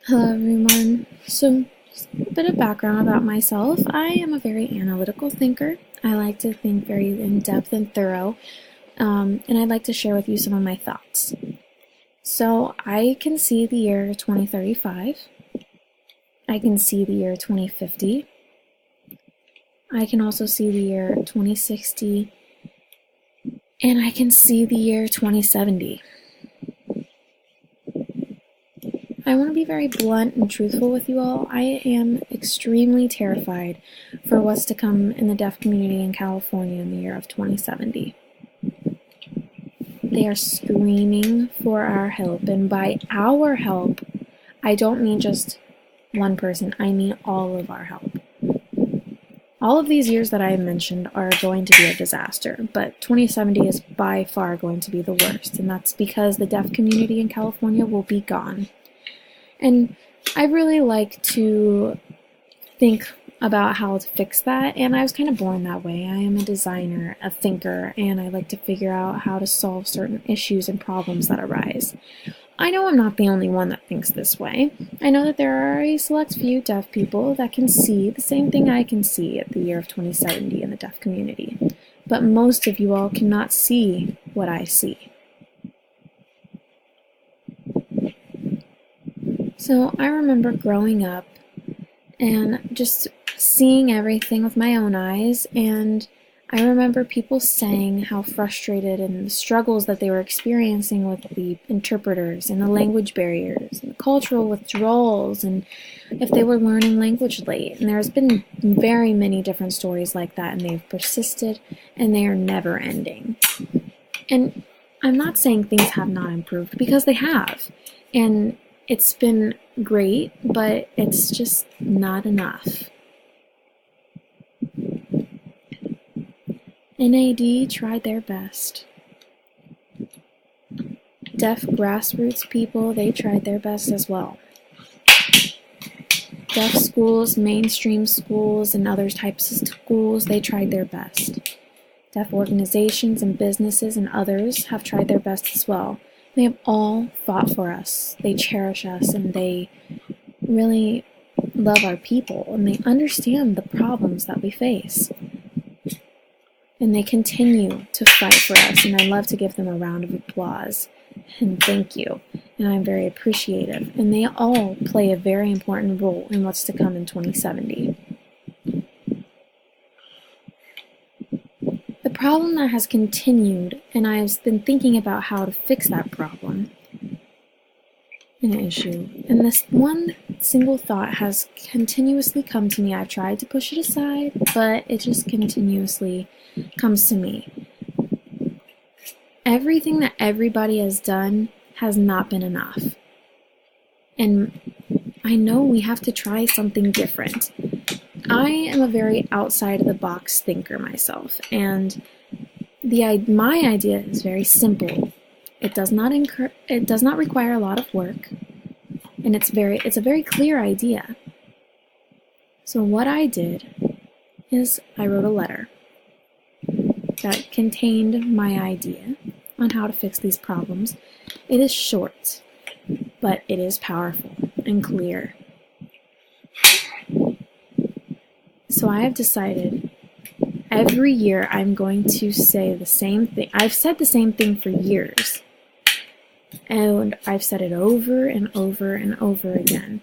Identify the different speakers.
Speaker 1: Hello, everyone. So, just a bit of background about myself. I am a very analytical thinker. I like to think very in depth and thorough, and I'd like to share with you some of my thoughts. So, I can see the year 2035. I can see the year 2050. I can also see the year 2060, and I can see the year 2070. I want to be very blunt and truthful with you all. I am extremely terrified for what's to come in the deaf community in California in the year of 2070. They are screaming for our help, and by our help, I don't mean just one person, I mean all of our help. All of these years that I have mentioned are going to be a disaster, but 2070 is by far going to be the worst, and that's because the deaf community in California will be gone. And I really like to think about how to fix that, and I was kind of born that way. I am a designer, a thinker, and I like to figure out how to solve certain issues and problems that arise. I know I'm not the only one that thinks this way. I know that there are a select few deaf people that can see the same thing I can see at the year of 2070 in the deaf community, but most of you all cannot see what I see. So I remember growing up and just seeing everything with my own eyes, and I remember people saying how frustrated and the struggles that they were experiencing with the interpreters and the language barriers and the cultural withdrawals, and if they were learning language late. And there's been very many different stories like that, and they've persisted and they are never ending. And I'm not saying things have not improved, because they have. And it's been great, but it's just not enough. NAD tried their best. Deaf grassroots people, they tried their best as well. Deaf schools, mainstream schools, and other types of schools, they tried their best. Deaf organizations and businesses and others have tried their best as well. They have all fought for us. They cherish us, and they really love our people, and they understand the problems that we face. And they continue to fight for us, and I love to give them a round of applause and thank you. And I'm very appreciative. And they all play a very important role in what's to come in 2070. The problem that has continued, and I've been thinking about how to fix that problem, an issue, and this one single thought has continuously come to me. I've tried to push it aside, but it just continuously comes to me. Everything that everybody has done has not been enough. And I know we have to try something different. I am a very outside of the box thinker myself, and my idea is very simple. It does not require a lot of work, and it's a very clear idea. So what I did is I wrote a letter that contained my idea on how to fix these problems. It is short, but it is powerful and clear. So I have decided every year I'm going to say the same thing. I've said the same thing for years, and I've said it over and over and over again.